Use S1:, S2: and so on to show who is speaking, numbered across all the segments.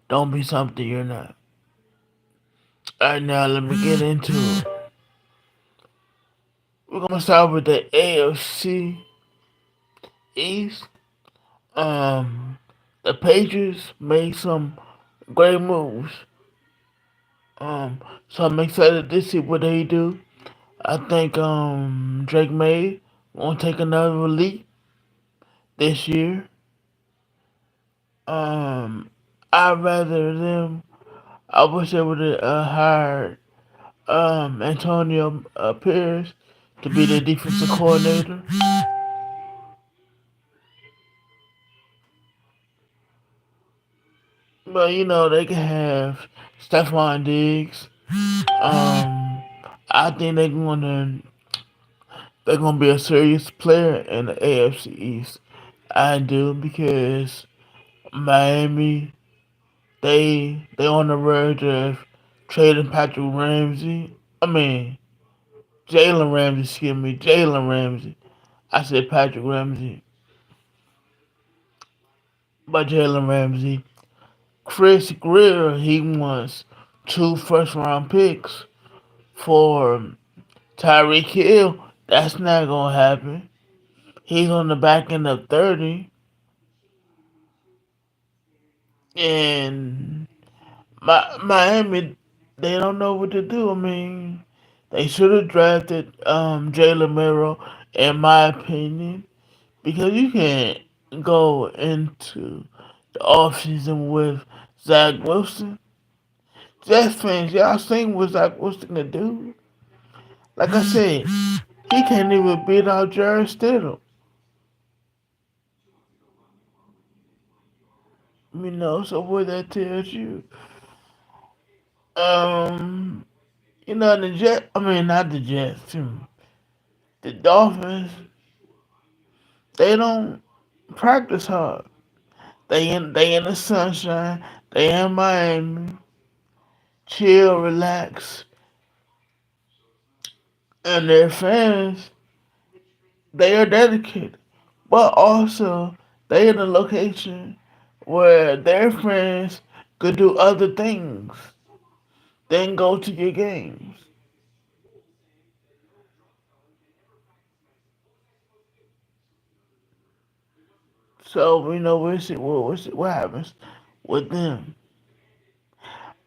S1: Don't be something you're not. Alright, now let me get into it. We're gonna start with the AFC East. Um, the Patriots made some great moves. So I'm excited to see what they do. I think Drake May won't take another leap this year. Um, I'd rather them. I wish they would have hired Antonio Pierce to be the defensive coordinator. But you know they can have Stephon Diggs. I think they're gonna be a serious player in the AFC East. I do because Miami they on the verge of trading Patrick Ramsey. I mean Jalen Ramsey. Excuse me, Jalen Ramsey. I said Patrick Ramsey, but Jalen Ramsey. Chris Greer he wants two first round picks for Tyreek Hill. That's not gonna happen. He's on the back end of 30, and Miami, they don't know what to do. I mean, they should have drafted Jalen Merrill, in my opinion, because you can't go into the offseason with Zach Wilson. Jets fans, y'all seen what Zach Wilson can do? Like I said, he can't even beat out Jared Stidham. So what that tells you, um, the Jet. I mean, not the Jets. The Dolphins. They don't practice hard. They in the sunshine. They in Miami. Chill, relax, and their fans. They are dedicated, but also they in a location where their friends could do other things than go to your games. So we'll see what happens with them.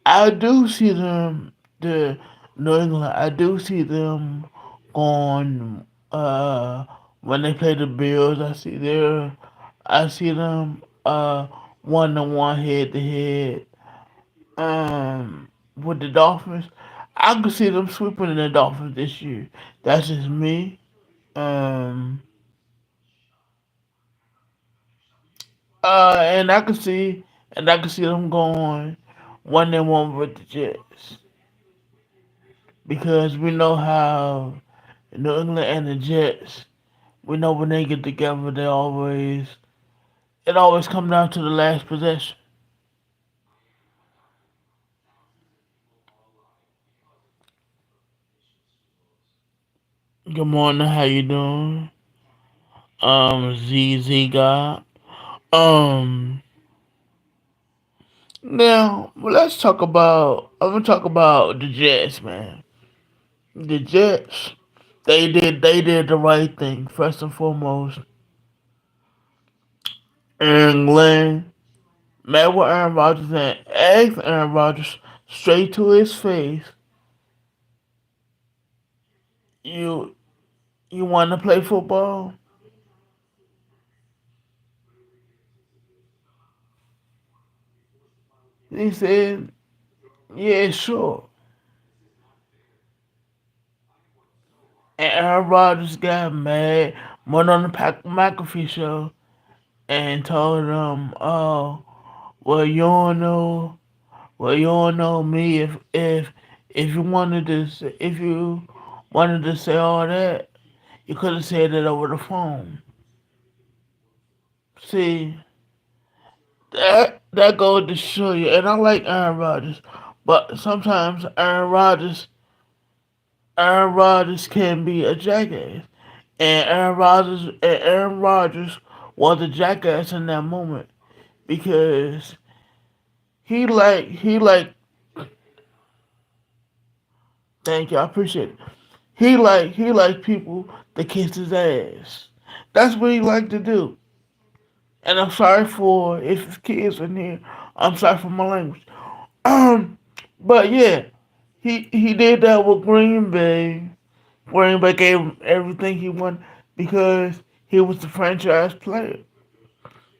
S1: I do see them, the New England. I do see them going. When they play the Bills, I see them 1-1 head to head. With the Dolphins, I could see them sweeping the Dolphins this year. That's just me. Um, and I could see them going 1-1 with the Jets because we know how New England and the Jets. We know when they get together, it always comes down to the last possession. Good morning, how you doing? ZZ God. Um, Now let's talk about. I'm gonna talk about the Jets, man. The Jets, they did the right thing first and foremost. Aaron Glenn met with Aaron Rodgers and asked Aaron Rodgers straight to his face, "You you want to play football?" He said, "Yeah, sure." And Aaron Rodgers got mad, went on the Pat McAfee show, and told him, "Oh, well, you don't know. Well, you don't know me. If you wanted to say all that, you could have said it over the phone." See, that goes to show you. And I like Aaron Rodgers, but sometimes Aaron Rodgers can be a jackass, and Aaron Rodgers was a jackass in that moment because he like thank you, I appreciate it. He like people to kiss his ass. That's what he like to do. And I'm sorry for if his kids in here. I'm sorry for my language. Um, but yeah, he did that with Green Bay. Green Bay gave him everything he wanted because he was the franchise player,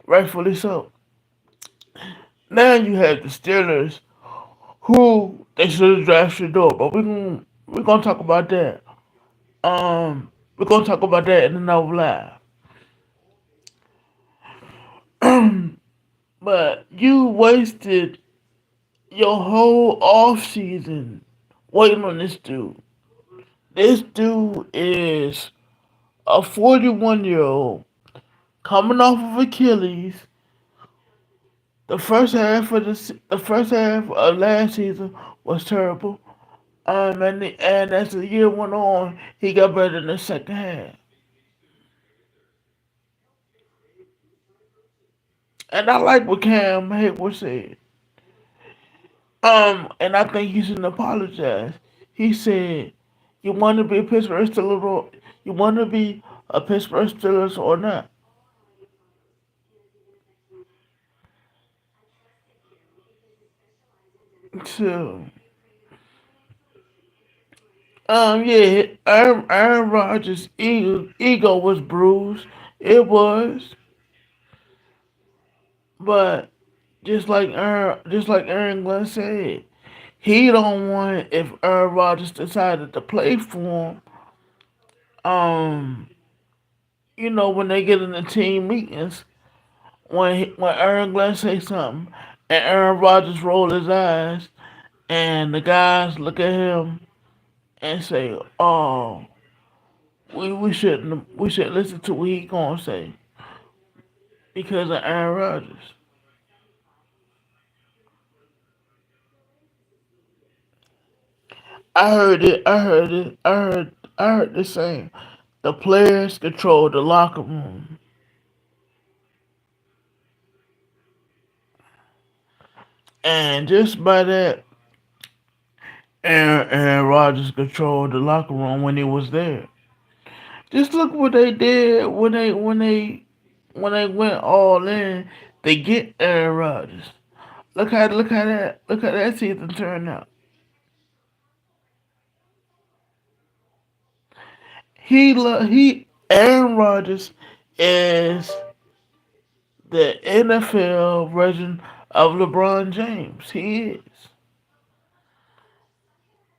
S1: rightfully so. Now you have the Steelers, who they should have drafted Shador, but we're gonna talk about that. We're gonna talk about that in another live. But you wasted your whole off season waiting on this dude. This dude is a 41-year-old coming off of Achilles. The first half of last season was terrible. And as the year went on, he got better in the second half. And I like what Cam Hayward said. And I think he shouldn't apologize. He said, "You want to be a Pittsburgh Steelers, or you want to be a Pittsburgh Steelers or not?" So, yeah, Aaron Rodgers' ego was bruised. It was, but just like Aaron Glenn said, he don't want if Aaron Rodgers decided to play for him. Um, when they get in the team meetings, when Aaron Glenn say something and Aaron Rodgers roll his eyes, and the guys look at him and say, "Oh, we should listen to what he gonna say because of Aaron Rodgers." I heard it. I heard it. I heard the same. The players control the locker room, and just by that, Aaron Rodgers controlled the locker room when he was there. Just look what they did when they went all in to get Aaron Rodgers. Look how that season turned out. Aaron Rodgers is the NFL version of LeBron James. He is.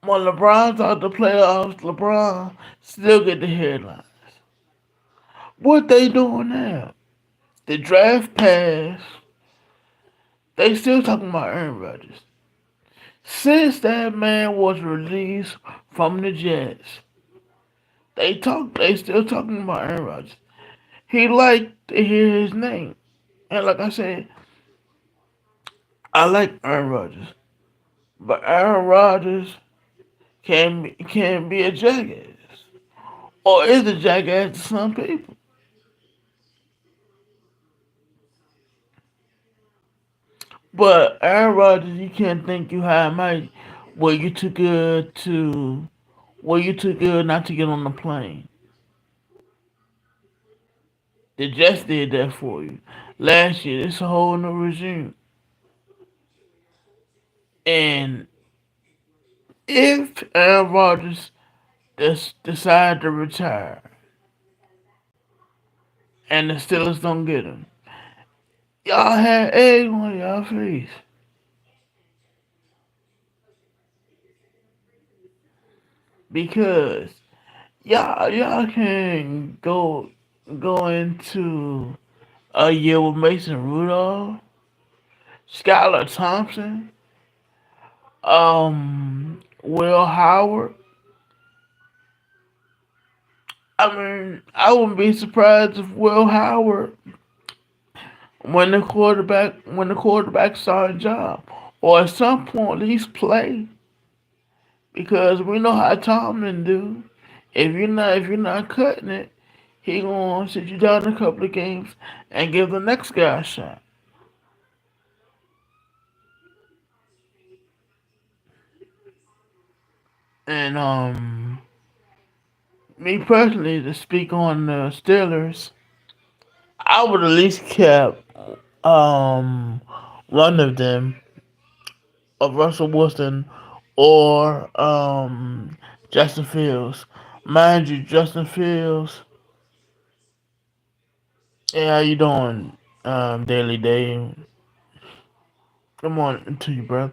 S1: When LeBron's out the playoffs, LeBron still get the headlines. What they doing now? The draft pass. They still talking about Aaron Rodgers. Since that man was released from the Jets, they still talking about Aaron Rodgers. He liked to hear his name. And like I said, I like Aaron Rodgers. But Aaron Rodgers can be a jackass. Or is a jackass to some people. But Aaron Rodgers, you can't think you high and mighty. Well, you too good to. Well, you too good not to get on the plane. The Jets did that for you. Last year, it's a whole new regime. And if Aaron Rodgers decide to retire and the Steelers don't get him, y'all had egg on y'all face because y'all can go into a year with Mason Rudolph, Skylar Thompson, Will Howard. I mean, I wouldn't be surprised if Will Howard when the quarterback starting job, or at some point at least play, because we know how Tomlin do. If you're not cutting it, he gonna sit you down a couple of games and give the next guy a shot. And me personally, to speak on the Steelers, I would at least kept um one of them, of Russell Wilson or Justin Fields. Mind you, Justin Fields. Hey, how you doing, Daily Day? Good morning to you, bro.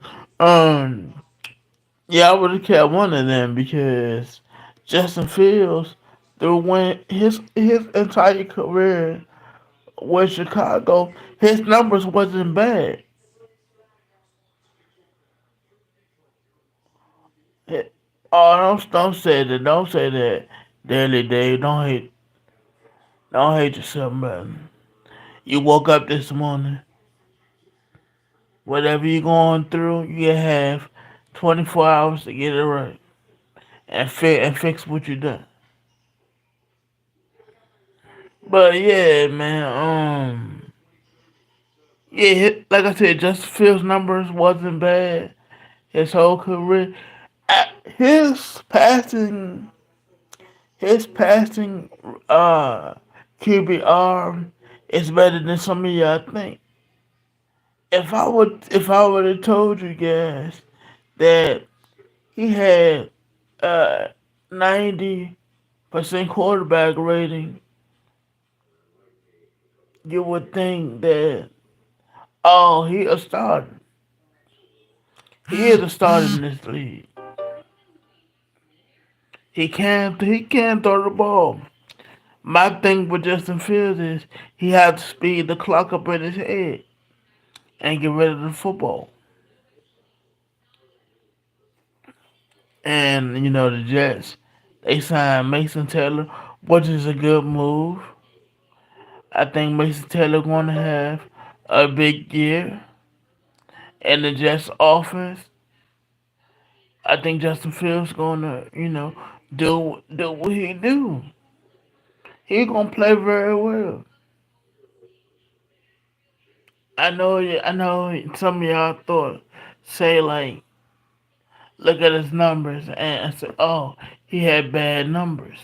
S1: Yeah, I would have kept one of them because Justin Fields, through when his entire career with Chicago, his numbers wasn't bad. It- Oh, don't say that. Don't say that. Daily Day, don't hate yourself, man. You woke up this morning. Whatever you're going through, you have 24 hours to get it right and fix what you done. But yeah, man. Yeah, like I said, Justin Fields' numbers wasn't bad his whole career. His passing, his passing, uh, QBR is better than some of y'all think. If I would have told you guys that he had 90% quarterback rating, you would think that, oh, he a starter. He is a starter in this league. He can throw the ball. My thing with Justin Fields is he has to speed the clock up in his head and get rid of the football. And you know the Jets, they signed Mason Taylor, which is a good move. I think Mason Taylor going to have a big year, and the Jets offense. I think Justin Fields going to do what he do. He gonna play very well. I know some of y'all thought say like look at his numbers and say, oh, he had bad numbers.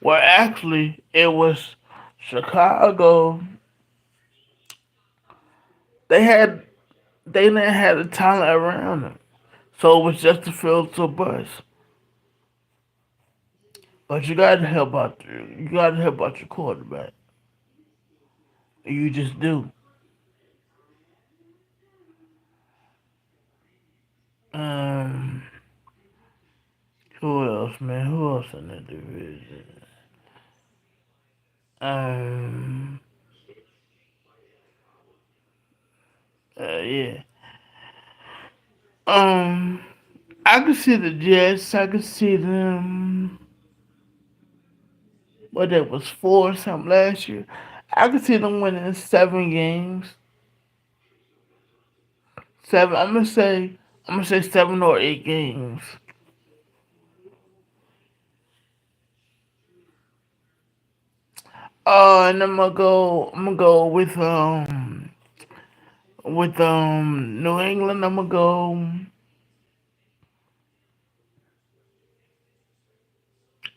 S1: Well, actually, it was Chicago. They had they didn't have the talent around them, so it was just to fill to bus. But you gotta help out your quarterback. You just do. Um, who else, man? Who else in the division? Um, yeah. Um, I could see the Jets. I could see them. What that was 4 something last year. I could see them winning 7 games. Seven. I'm gonna say 7 or 8 games. And I'm gonna go with New England. I'm gonna go.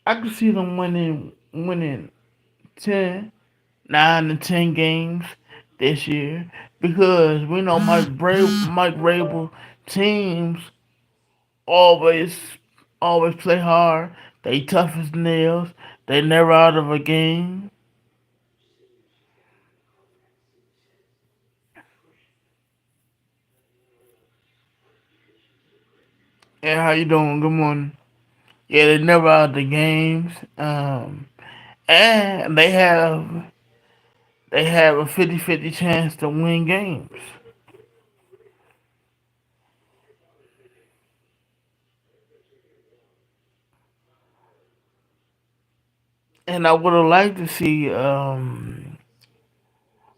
S1: I could see them winning 10, 9 to 10 games this year because we know Mike Rabel teams always always play hard. They tough as nails. They never out of a game. And how you doing? Good morning. Yeah, they never out of the games. And they have a 50-50 chance to win games. And I would have liked to see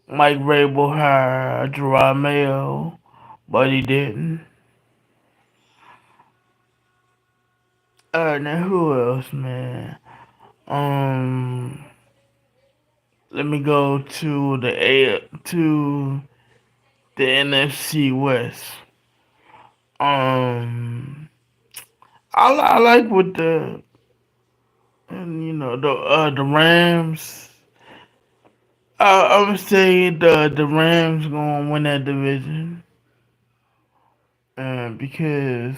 S1: Mike Rabel hire Gerard Mayo, but he didn't. Now who else, man? Um, Let me go to the NFC West. Um, I like what the Rams. I would say the Rams gonna win that division, because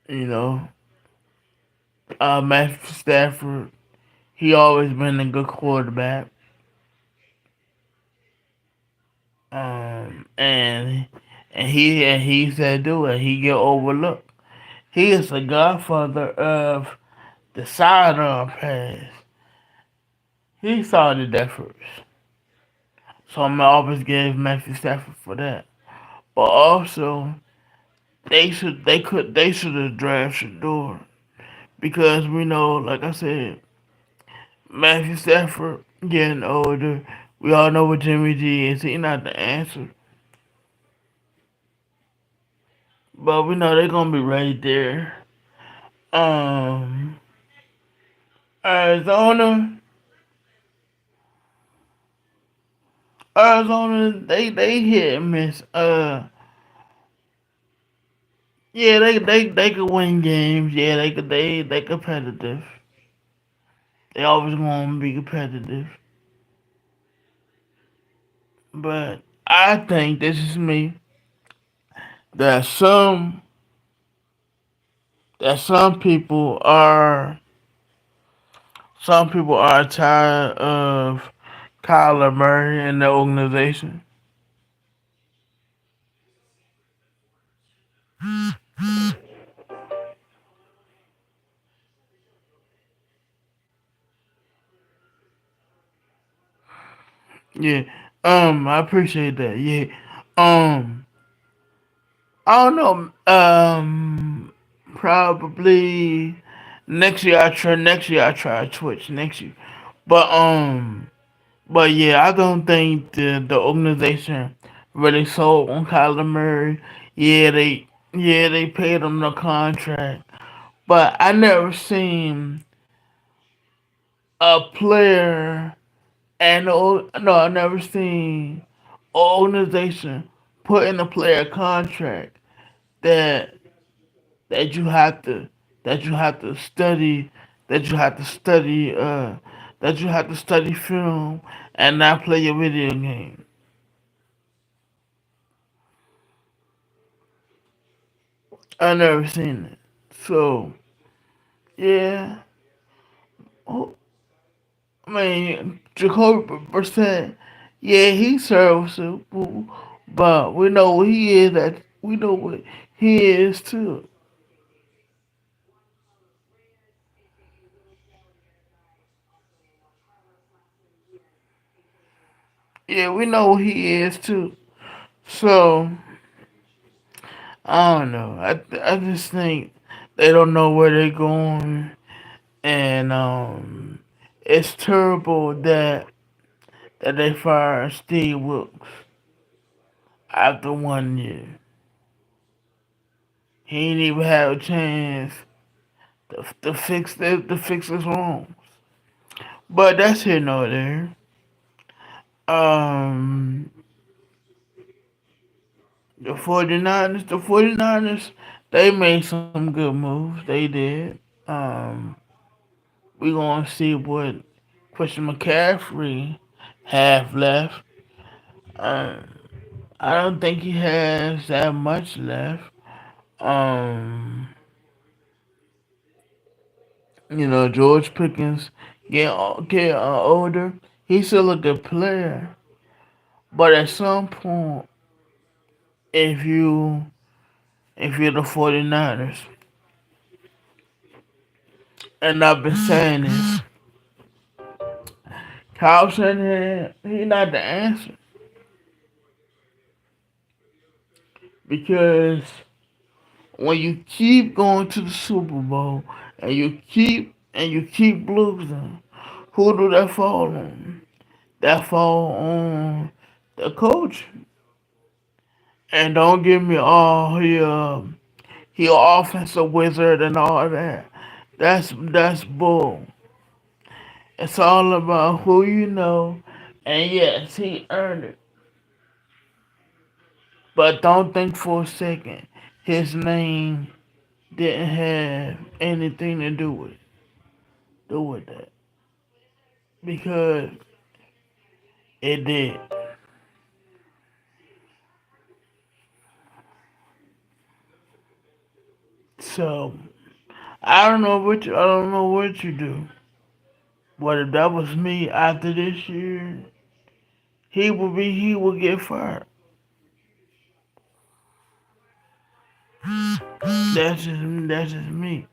S1: you know Matthew Stafford, he always been a good quarterback, and he said do it. He get overlooked. He is the godfather of the sidearm pass. He started that first, so I'm always give Matthew Stafford for that. But also, they should have drafted Shador, because we know, like I said, Matthew Stafford getting older. We all know what Jimmy G is. He not the answer, but we know they're gonna be right there. Um, Arizona, Arizona, they hit and miss. Yeah, they could win games. Yeah, they competitive. They always gonna be competitive. But I think, this is me, that that some people are tired of Kyler Murray and the organization. Yeah. I appreciate that. Yeah. Um, I don't know. Probably next year. Next year I try Twitch next year. But but yeah, I don't think the organization really sold on Kyler Murray. Yeah, they paid him the contract, but I never seen a player no, I never seen an organization put in a player contract that that you have to that you have to study that you have to study that you have to study film and not play a video game. I never seen it. So yeah, oh, I mean Jacoby Brissett, yeah, he serviceable, but we know what he is. That we know what he is too. Yeah, we know what he is too. So I don't know. I just think they don't know where they're going, and it's terrible that they fired Steve Wilkes after 1 year. He didn't even have a chance to fix his wrongs. But that's here nor there. Um, the 49ers, they made some good moves. They did. Um, we gonna see what Christian McCaffrey have left. Um, I don't think he has that much left. Um, George Pickens get older. He's still a good player, but at some point, if you if you're the 49ers, and I've been saying this, Kyle Shanahan, he not the answer, because when you keep going to the Super Bowl and you keep losing, who do that fall on? That fall on the coach. And don't give me all he offensive wizard and all that. That's bull. It's all about who you know, and yes, he earned it. But don't think for a second his name didn't have anything to do with that because it did. So I don't know what you do. But if that was me after this year, he would get fired. That's just me.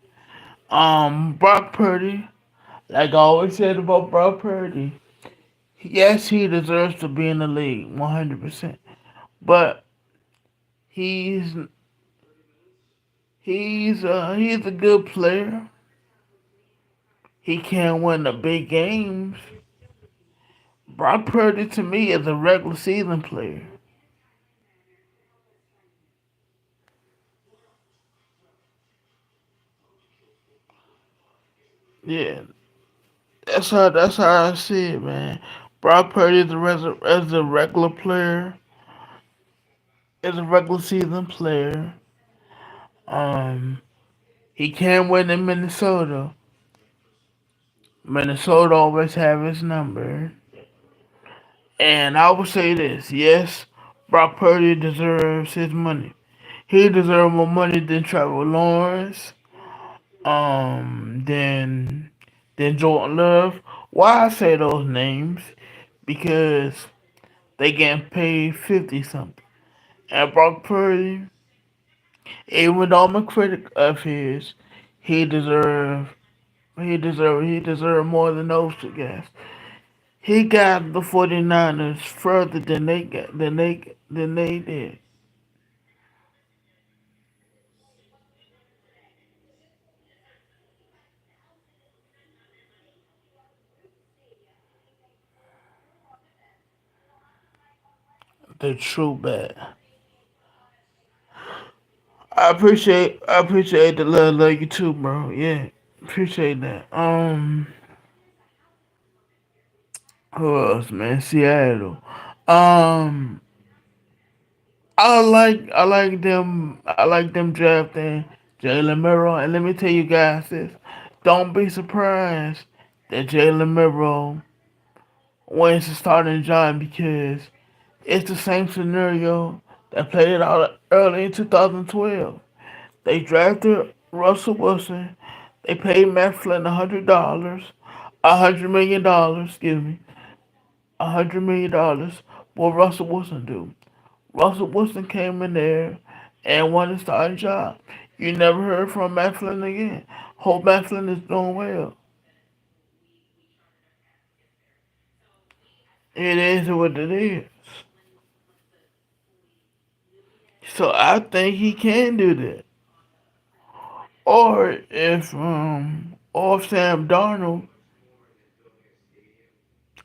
S1: Brock Purdy, like I always said about Brock Purdy, yes, he deserves to be in the league 100%. But he's he's a good player. He can't win the big games. Brock Purdy to me is a regular season player. Yeah, that's how I see it, man. Brock Purdy is as a regular player, is a regular season player. Um, he can win in Minnesota. Minnesota always have his number. And I would say this, yes, Brock Purdy deserves his money. He deserves more money than Trevor Lawrence, than Jordan Love. Why I say those names? Because they getting paid 50 something. And Brock Purdy, even though I'm a critic of his, he deserve he deserve more than those two guys. He got the 49ers further than they did. The true bad. I appreciate the love you too, bro. Yeah. Appreciate that. Who else, man? Seattle. Um I like them drafting Jalen Murrow, and let me tell you guys this. Don't be surprised that Jalen Murrow wins the starting job because it's the same scenario that played out early in 2012. They drafted Russell Wilson. They paid Matt Flynn $100, $100 million, excuse me, $100 million. What Russell Wilson do? Russell Wilson came in there and won the starting job. You never heard from Matt Flynn again. Hope Matt Flynn is doing well. It is what it is. So I think he can do that. Or if Sam Darnold,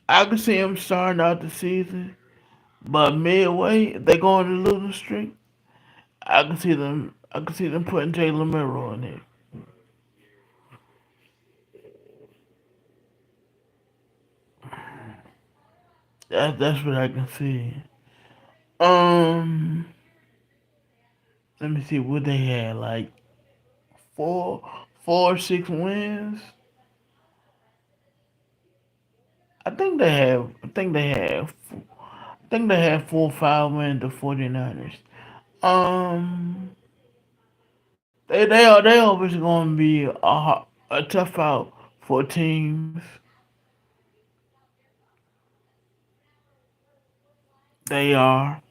S1: I could see him starting out the season, but midway if they go on a losing streak. I could see them putting Jalen Murrow in there. That's what I can see. Um, Let me see what they had, like four, 4 or 6 wins. I think they had 4 or 5 wins. The 49ers. Um, they always gonna be a tough out for teams. They are.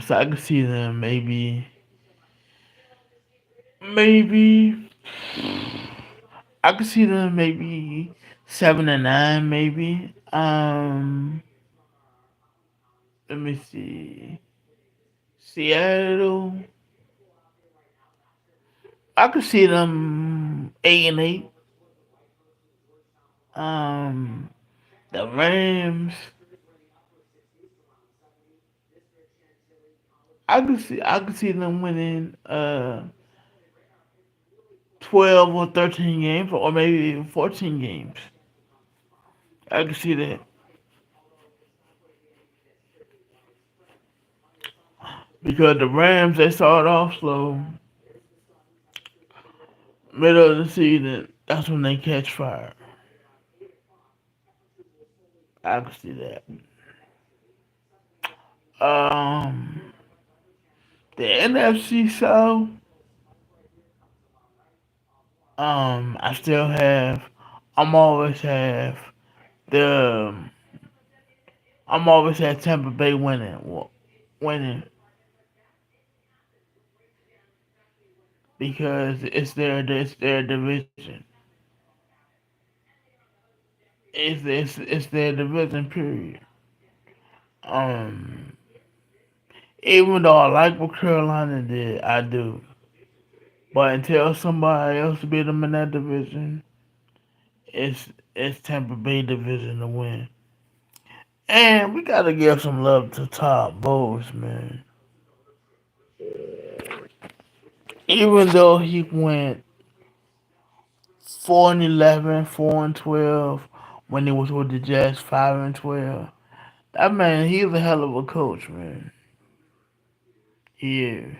S1: So I can see them maybe I could see them maybe 7 and 9, maybe. Let me see. Seattle. I could see them 8 and 8. Um, the Rams. I could see them winning 12 or 13 games, or maybe even 14 games. I could see that. because the Rams they started off slow, middle of the season that's when they catch fire. I can see that. Um, the NFC South, I still have, I'm always have the, I'm always had Tampa Bay winning because it's their division. It's their division period. Um, Even though I like what Carolina did, I do. But until somebody else beat them in that division, it's Tampa Bay division to win. And we gotta give some love to Todd Bowles, man. Even though he went 4-11, 4-12 when he was with the Jets, 5-12. That man, he's a hell of a coach, man. He is.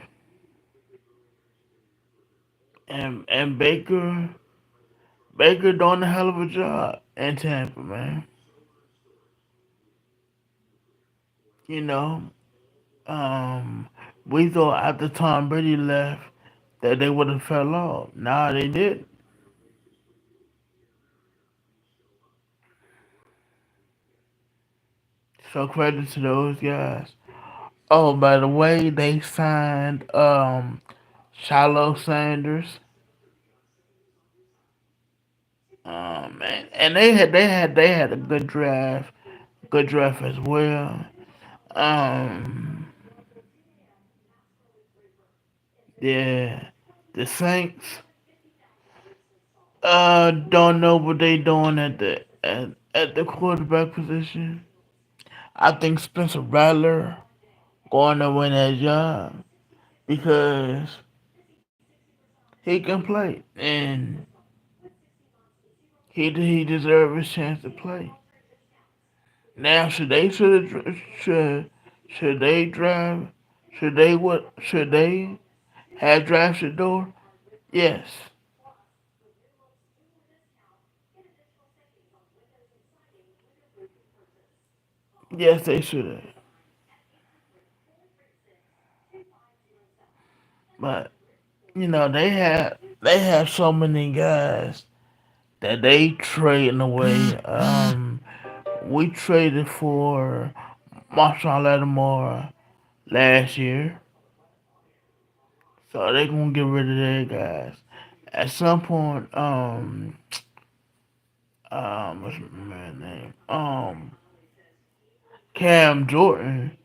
S1: And Baker doing a hell of a job in Tampa, man. You know, um, we thought after Tom Brady left that they would have fell off. Nah, they did. So credit to those guys. Oh, by the way, they signed Shiloh Sanders. And they had a good draft as well. Um, yeah, the Saints don't know what they doing at the quarterback position. I think Spencer Rattler going to win that job because he can play and he deserves his chance to play. Now should they drive should they have draft Shador? Yes, yes they should have. But they have so many guys that they trading away. We traded for Marshawn Lattimore last year, so they gonna get rid of their guys. At some point, what's my man's name? Cam Jordan.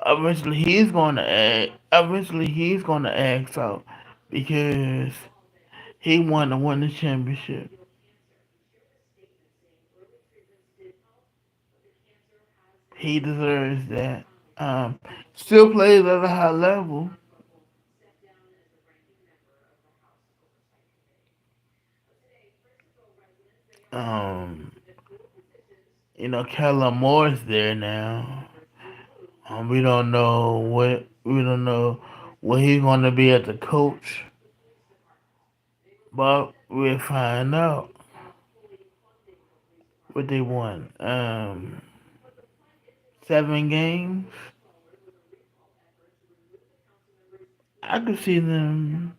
S1: Eventually, he's gonna act out because he want to win the championship. He deserves that. Still plays at a high level. Um, Kellen Moore's there now. We don't know what he's gonna be as a coach, but we'll find out what they won. 7 games. I could see them.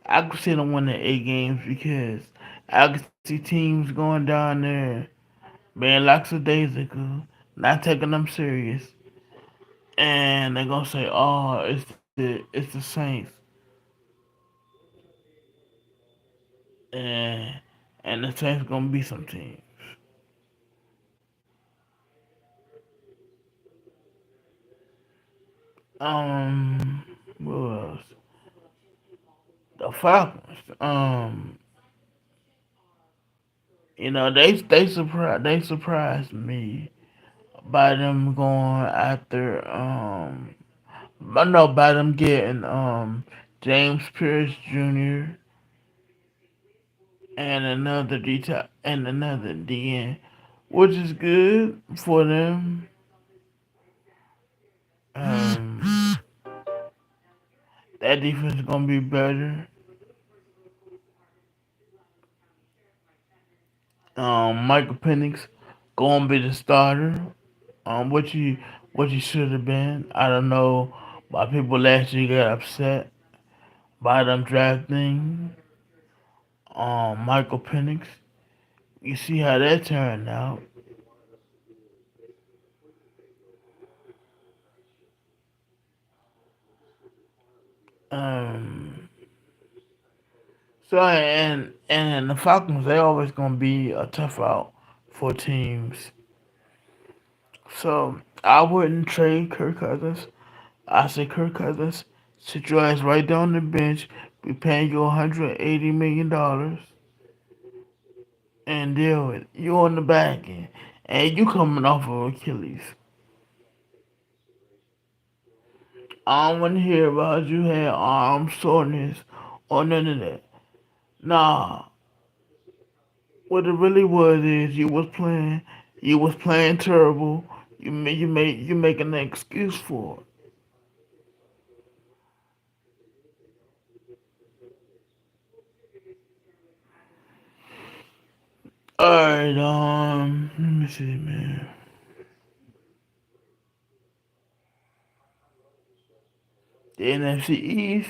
S1: I could see them winning 8 games because I could see teams going down there being lackadaisical, not taking them serious, and they're gonna say, "Oh, it's the Saints," and and the Saints gonna be some team. Um, what else? The Falcons. They surprised me by them going after but no, by them getting James Pierce Jr. and another DN, which is good for them. That defense is gonna be better. Michael Penix gonna be the starter. What you should have been. I don't know why people last year got upset by them drafting Michael Penix. You see how that turned out. Um, and the Falcons they always gonna be a tough out for teams. So I wouldn't trade Kirk Cousins. I say Kirk Cousins, sit your ass right down the bench. We paying you $180 million and deal with it. You on the back end, and you coming off of Achilles. I don't want to hear about you had arm soreness or none of that. Nah, what it really was is you was playing terrible. You making an excuse for it. All right, let me see, man. The NFC East,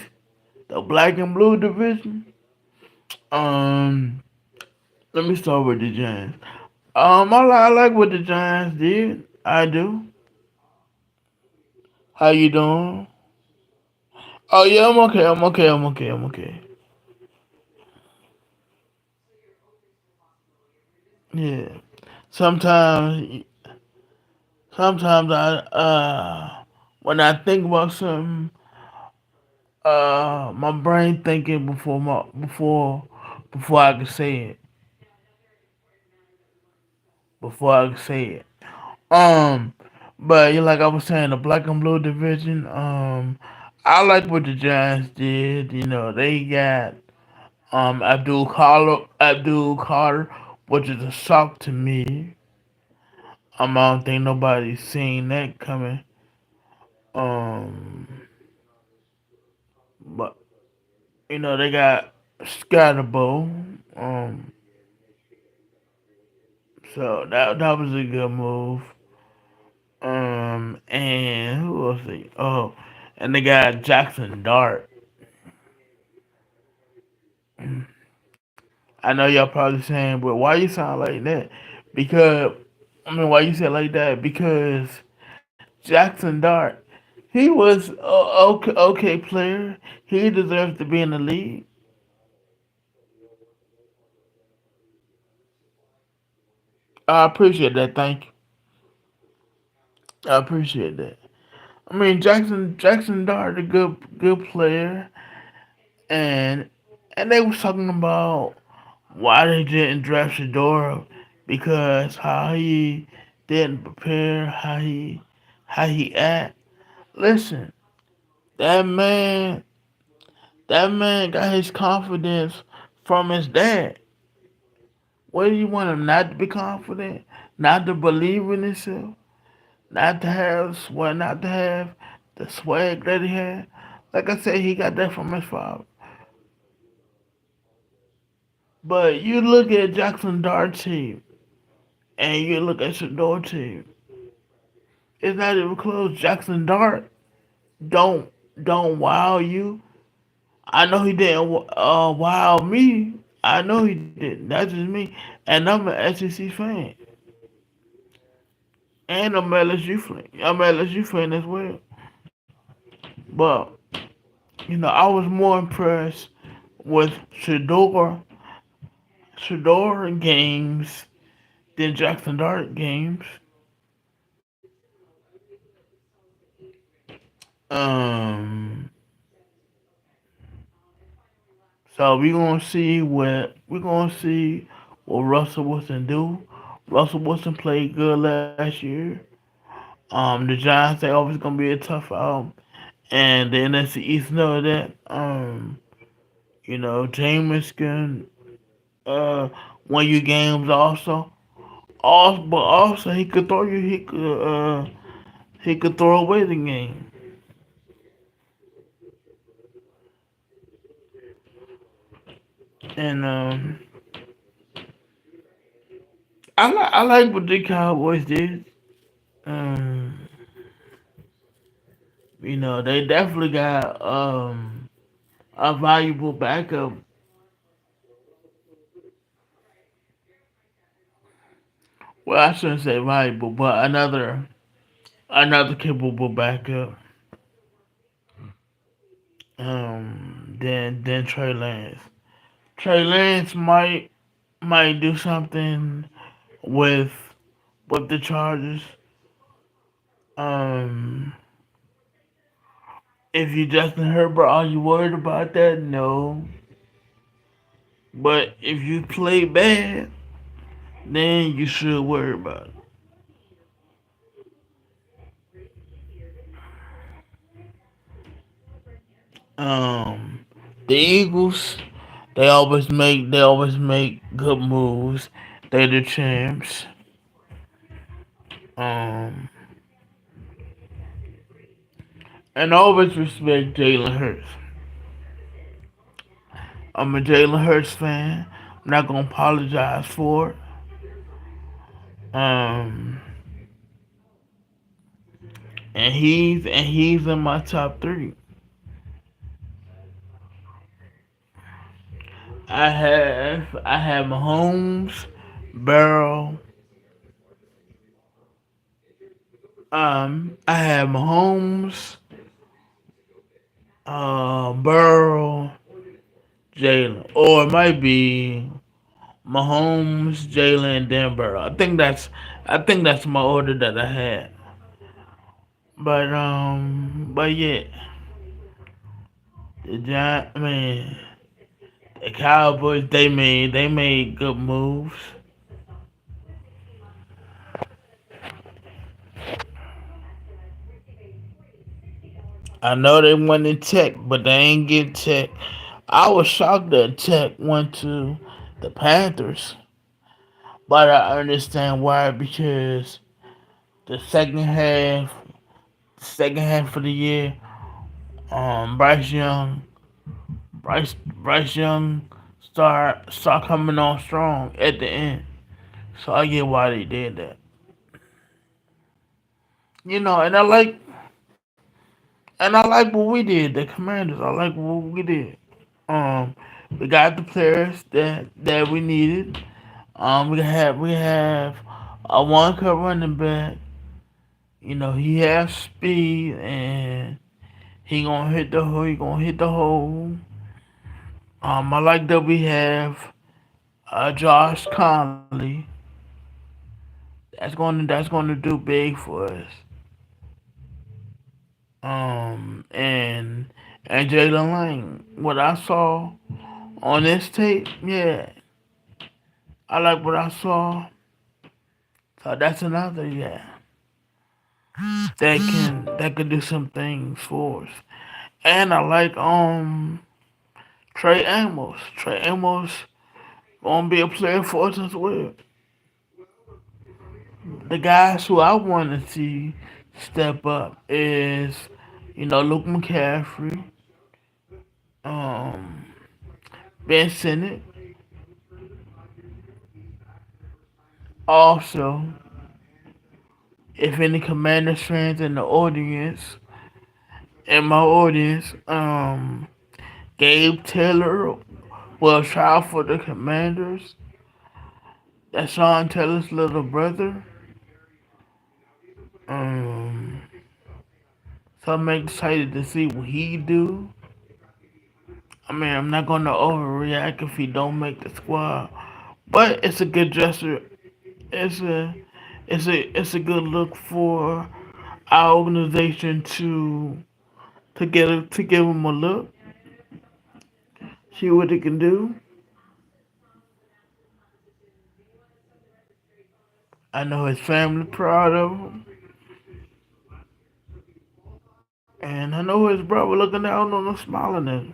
S1: the Black and Blue division. Um, Let me start with the Giants. I like what the Giants did. I do. How you doing? Oh yeah, I'm okay. I'm okay. I'm okay. I'm okay. Yeah. Sometimes, sometimes when I think about something, my brain thinking before I can say it. Before I can say it. Um, but like I was saying, the Black and Blue division. I like what the Giants did. You know, they got Abdul Carter, which is a shock to me. I don't think nobody's seen that coming. Um, but you know they got Scatterbo. So that was a good move. And who else? Oh, and they got Jackson Dart. I know y'all probably saying, but why you sound like that? Because why you said like that? Because Jackson Dart, he was a okay player. He deserves to be in the league. I appreciate that. Thank you. I appreciate that. Jackson Dart, a good player, and they was talking about why they didn't draft Shador because how he didn't prepare, how he act. Listen, that man that man got his confidence from his dad. What do you want him not to be confident, not to believe in himself, not to have the swag that he had? Like I said, he got that from his father. But you look at Jackson Dart's team and you look at Shador team, it's not even close. Jackson Dart don't don't wow you. I know he didn't wow me. I know he didn't. That's just me. And I'm an SEC fan. And I'm an LSU fan. I'm an LSU fan as well. But, I was more impressed with Shador games than Jackson Dart games. Um, so we're gonna see what Russell Wilson do. Russell Wilson played good last year. The Giants they always gonna be a tough out, and the NFC East know that. Jameis can win you games also. But also he could throw you. He could throw away the game. And I like what the Cowboys did. Um, they definitely got a valuable backup. Well, I shouldn't say valuable, but another capable backup. Than Trey Lance. Trey Lance might do something with the Chargers. Um, if you Justin Herbert, are you worried about that? No. But if you play bad, then you should worry about it. Um, the Eagles, they always make good moves. They're the champs. Um, and I always respect Jalen Hurts. I'm a Jalen Hurts fan. I'm not gonna apologize for it. And he's in my top three. I have Mahomes, Burrow. I have Mahomes, Burrow, Jalen, or it might be Mahomes, Jalen, and then Burrow. I think that's my order that I had. But yeah, the Giant, I mean, the Cowboys, they made good moves. I know they went in Tech, but they ain't get Tech. I was shocked that Tech went to the Panthers, but I understand why because the second half of the year, Bryce Young, Bryce Young start coming on strong at the end. So I get why they did that. And I like what we did, the Commanders. I like what we did. Um, we got the players that we needed. We have a one cut running back. He has speed and he gonna hit the hole. He gonna hit the hole. I like that we have Josh Conley. That's gonna do big for us. And Jalen Lane. What I saw on this tape, yeah, I like what I saw. So that's another that can do some things for us. And I like Trey Amos. Trey Amos gonna be a player for us as well. The guys who I want to see step up is Luke McCaffrey, um, Ben Sinnott. Also, if any Commander fans in my audience, Gabe Taylor will try for the Commanders. That's Sean Taylor's little brother. Um, so I'm excited to see what he do. I mean, I'm not gonna overreact if he don't make the squad, but it's a good gesture. It's a it's a good look for our organization to give him a look, see what they can do. I know his family proud of him, and I know his brother looking down on him, smiling at him.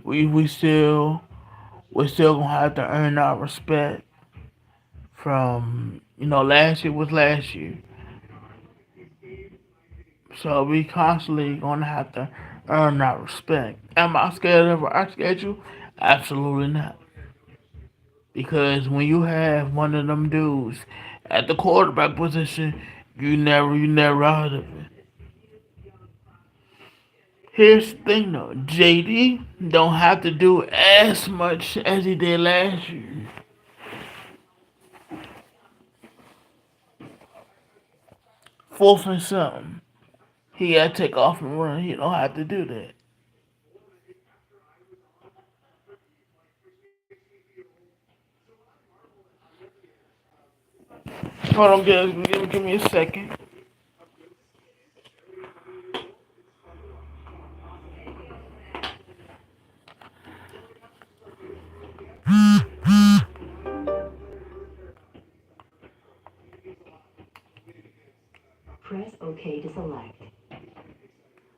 S1: We still gonna have to earn our respect from last year was last year. So we constantly gonna have to earn that respect. Am I scared of our schedule? Absolutely not. Because when you have one of them dudes at the quarterback position, you never out of it. Here's the thing though, JD don't have to do as much as he did last year. Fourth and something. He gotta take off and run. He don't have to do that. Hold on, give me a second.
S2: Press OK to select.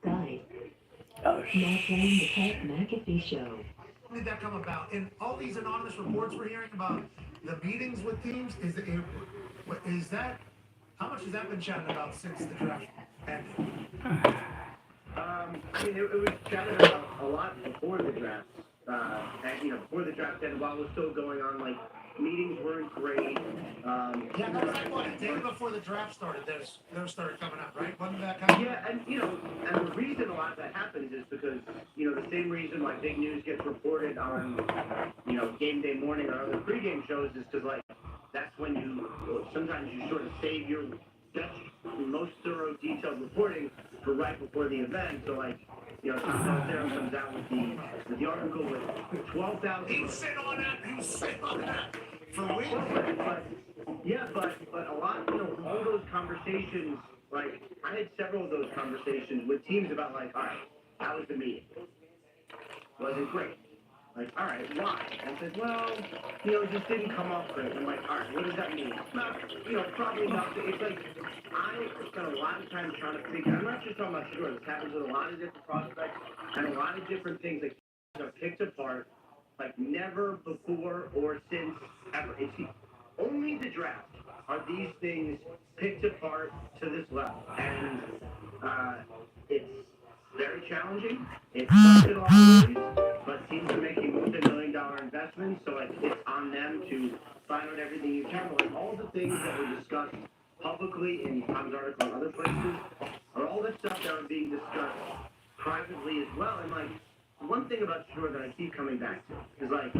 S2: Guide.
S1: Oh
S2: Now playing the
S1: shh.
S2: Pat McAfee Show.
S3: Did that come about? And all these anonymous reports we're hearing about the meetings with teams is that how much has that been chatted about since the draft ended?
S4: It was chatted about a lot before the draft. And, before the draft ended, while it was still going on, like, meetings weren't great.
S3: Yeah, that was like what a day before the draft started. Those started coming out, right? Wasn't that kind of?
S4: Yeah, and the reason a lot of that happens is because, the same reason why big news gets reported on, game day morning or other pregame shows is because, like, that's when sometimes you sort of save your best, most thorough, detailed reporting for right before the event. So, like, Tom Pelissero comes out with the article with 12,000.
S3: He was sitting on that. He was sitting on that for weeks.
S4: But a lot, all those conversations, like, I had several of those conversations with teams about, like, all right, how was the meeting? Was it great? Like, all right, why? I said, well, it just didn't come off great. I'm like, all right, what does that mean? Not, probably not. It's like, I spent a lot of time trying to figure, I'm not just talking about Shore, this happens with a lot of different prospects and a lot of different things that are picked apart, like never before or since ever. It's only the draft are these things picked apart to this level. And it's very challenging. It's tough in a lot of ways, but teams are making multi-million-dollar investments, so it's on them to find out everything you can. Like all the things that were discussed publicly in Tom's article and other places are all the stuff that are being discussed privately as well. And like one thing about Shore that I keep coming back to is like,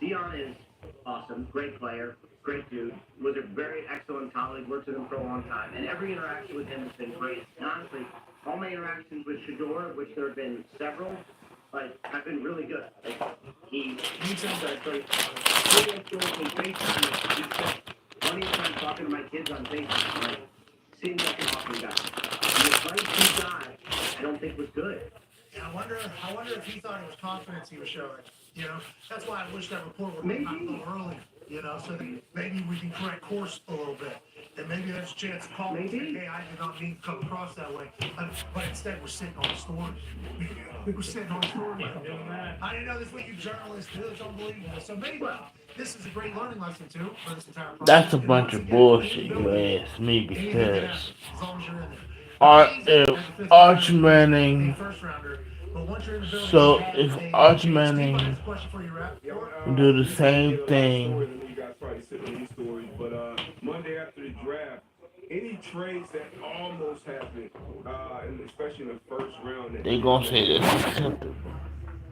S4: Dion is awesome, great player, great dude, was a very excellent colleague, worked with him for a long time, and every interaction with him has been great. And honestly, all my interactions with Shador, which there have been several, like, have been really good. Like, he says that, like, he FaceTime, he spent plenty of time talking to my kids on FaceTime, like, seems like an awesome guy. And the advice he got, I don't think was good.
S3: Yeah, I wonder if he thought it was confidence he was showing. That's why I wish that report would
S4: Maybe.
S3: come out a little early. So that maybe we can correct course a little bit, and maybe there's a chance to call me.
S4: Maybe.
S3: Hey, I did not mean to come across that way, but instead we're sitting on the story. We're sitting on the story. I didn't know this what you journalists do. It's unbelievable. So maybe this is a great learning lesson too for this entire process.
S1: That's a bunch of bullshit, you ask me,
S3: Anything can happen
S1: because
S3: as long as you're in there.
S1: If Arch Manning,
S3: First rounder. But once you're in the building,
S1: so if Arch
S3: Steve, I
S1: Manning
S3: have a question for you, Rap.
S1: do the same thing,
S5: You guys probably sit on these stories, but Monday after the draft, any trades that almost happened, and especially in the first round,
S1: they gonna say that's acceptable.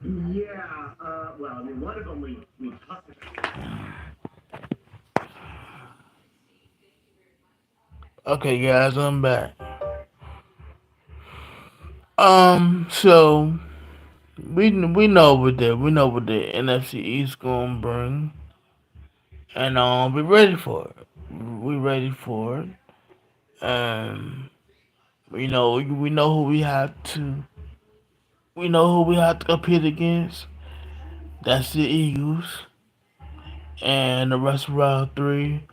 S4: Yeah, well, I mean, one of them we talked about.
S1: Okay, guys, I'm back. So we know what the NFC East gonna bring, and we ready for it. We ready for it. Um, we know who we have to compete against. That's the Eagles and the rest of our three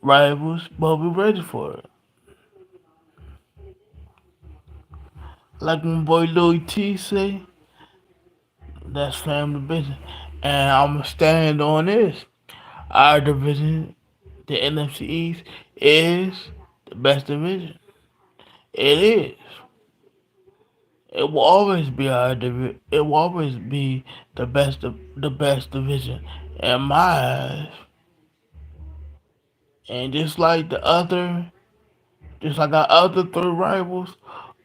S1: rivals, but we ready for it. Like my boy Louis T say, that's family business. And I'ma stand on this. Our division, the NFC East, is the best division. It is. It will always be it will always be the best division in my eyes. And just like our other three rivals,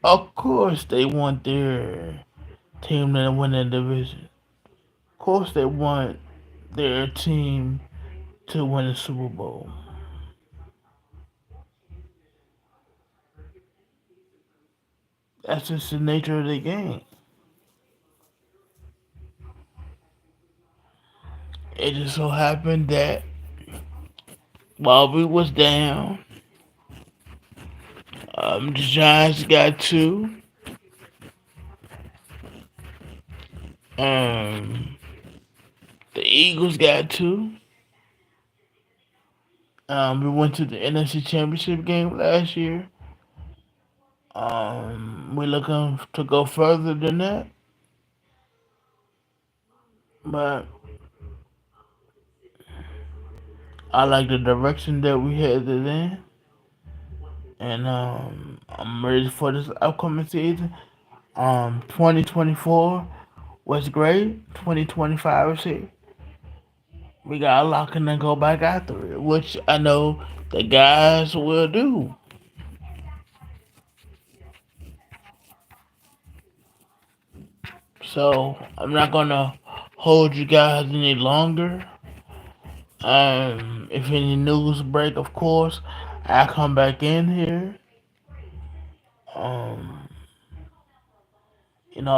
S1: of course they want their team to win the division. Of course they want their team to win the Super Bowl. That's just the nature of the game. It just so happened that while we was down, the Giants got two. Um, the Eagles got two. We went to the NFC Championship game last year. We're looking to go further than that, but I like the direction that we headed in, and I'm ready for this upcoming season. 2024 was great. 2025 is here. We got to lock in and go back after it, which I know the guys will do. So I'm not gonna hold you guys any longer. If any news break, of course, I come back in here. Um,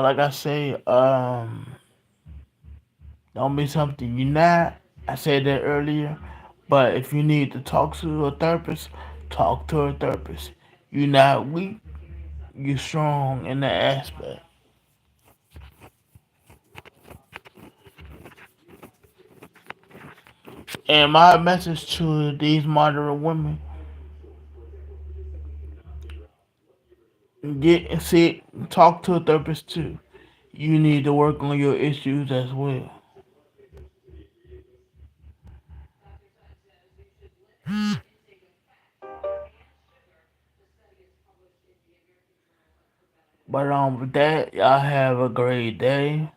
S1: like I say, don't be something you're not. I said that earlier. But if you need to talk to a therapist, talk to a therapist. You're not weak. You're strong in that aspect. And my message to these moderate women: talk to a therapist too. You need to work on your issues as well. But with that, y'all have a great day.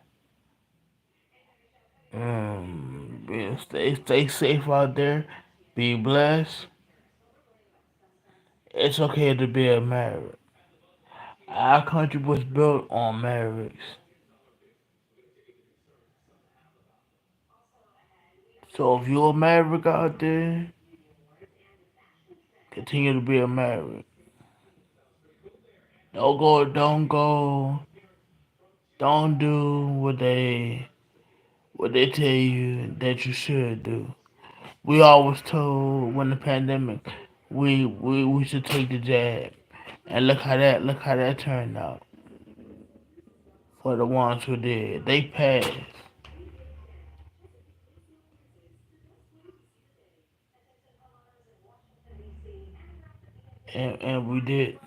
S1: Stay safe out there. Be blessed. It's okay to be a married. Our country was built on marriage. So if you're a maverick out there, continue to be a maverick. Don't do what they tell you that you should do. We always told when the pandemic, we should take the jab, and look how that turned out for the ones who did. They passed, and we did.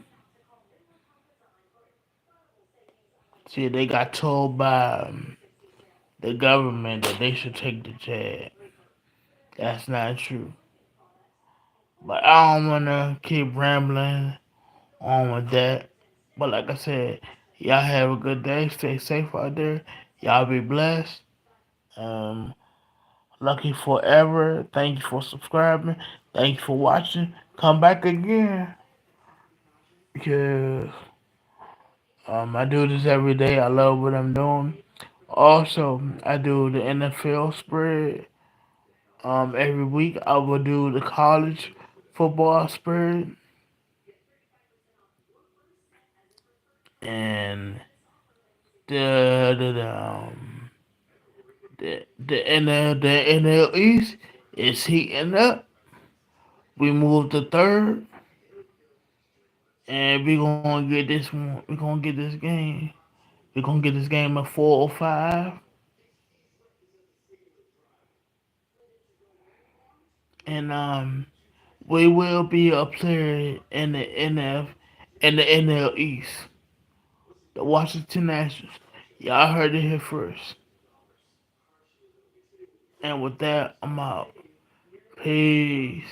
S1: See, they got told by the government that they should take the jab. That's not true. But I don't wanna keep rambling on with that. But like I said, y'all have a good day. Stay safe out there. Y'all be blessed. Um, Lucky forever. Thank you for subscribing. Thank you for watching. Come back again because I do this every day. I love what I'm doing. Also, I do the NFL spread. Every week I will do the college football spread and the the NL East is heating up. We moved to third, and we gonna get this one. We gonna get this game. We gonna get this game at 4:05, and we will be up there in the NL East, the Washington Nationals. Y'all heard it here first. And with that, I'm out. Peace.